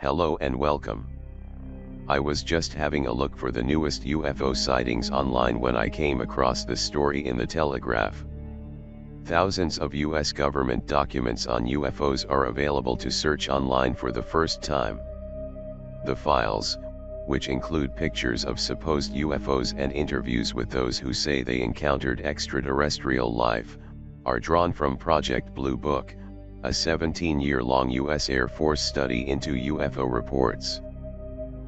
Hello and welcome. I was just having a look for the newest UFO sightings online when I came across this story in the Telegraph. Thousands of US government documents on UFOs are available to search online for the first time. The files, which include pictures of supposed UFOs and interviews with those who say they encountered extraterrestrial life, are drawn from Project Blue Book, a 17-year-long US Air Force study into UFO reports.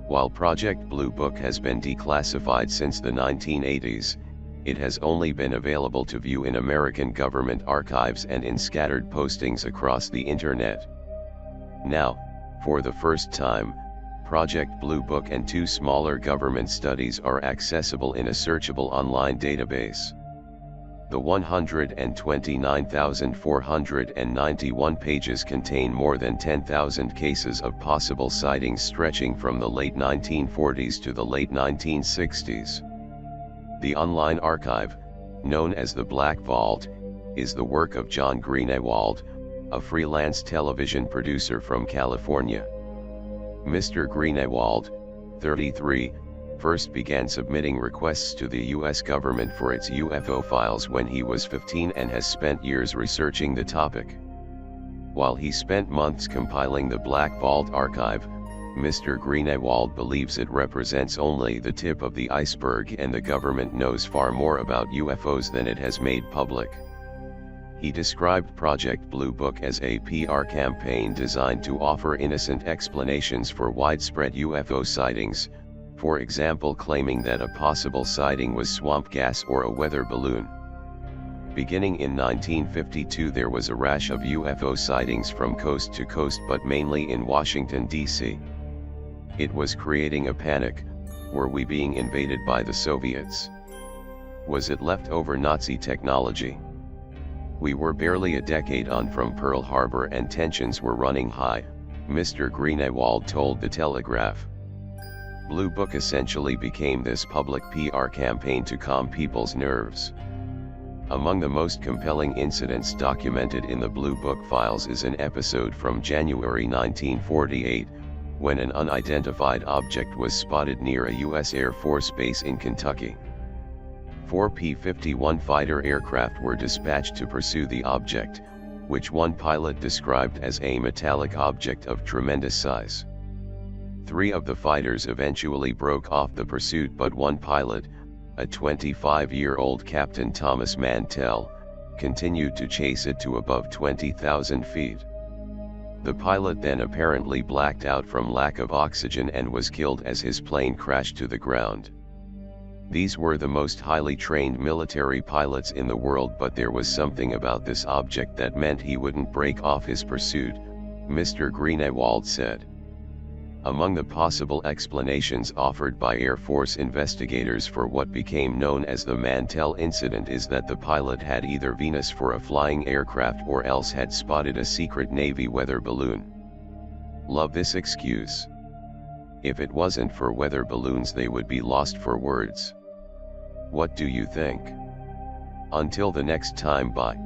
While Project Blue Book has been declassified since the 1980s, it has only been available to view in American government archives and in scattered postings across the internet. Now, for the first time, Project Blue Book and two smaller government studies are accessible in a searchable online database. The 129,491 pages contain more than 10,000 cases of possible sightings stretching from the late 1940s to the late 1960s. The online archive, known as the Black Vault, is the work of John Greenewald, a freelance television producer from California. Mr. Greenewald, 33, first began submitting requests to the US government for its UFO files when he was 15 and has spent years researching the topic. While he spent months compiling the Black Vault archive, Mr. Greenewald believes it represents only the tip of the iceberg and the government knows far more about UFOs than it has made public. He described Project Blue Book as a PR campaign designed to offer innocent explanations for widespread UFO sightings, for example claiming that a possible sighting was swamp gas or a weather balloon. Beginning in 1952 there was a rash of UFO sightings from coast to coast but mainly in Washington, D.C. It was creating a panic. Were we being invaded by the Soviets? Was it leftover Nazi technology? We were barely a decade on from Pearl Harbor and tensions were running high, Mr. Greenewald told the Telegraph. Blue Book essentially became this public PR campaign to calm people's nerves. Among the most compelling incidents documented in the Blue Book files is an episode from January 1948, when an unidentified object was spotted near a US Air Force base in Kentucky. 4 P-51 fighter aircraft were dispatched to pursue the object, which one pilot described as a metallic object of tremendous size. 3 of the fighters eventually broke off the pursuit but one pilot, a 25-year-old Captain Thomas Mantell, continued to chase it to above 20,000 feet. The pilot then apparently blacked out from lack of oxygen and was killed as his plane crashed to the ground. These were the most highly trained military pilots in the world, but there was something about this object that meant he wouldn't break off his pursuit, Mr. Greenewald said. Among the possible explanations offered by Air Force investigators for what became known as the Mantell incident is that the pilot had either Venus for a flying aircraft or else had spotted a secret Navy weather balloon. Love this excuse. If it wasn't for weather balloons they would be lost for words. What do you think? Until the next time, bye.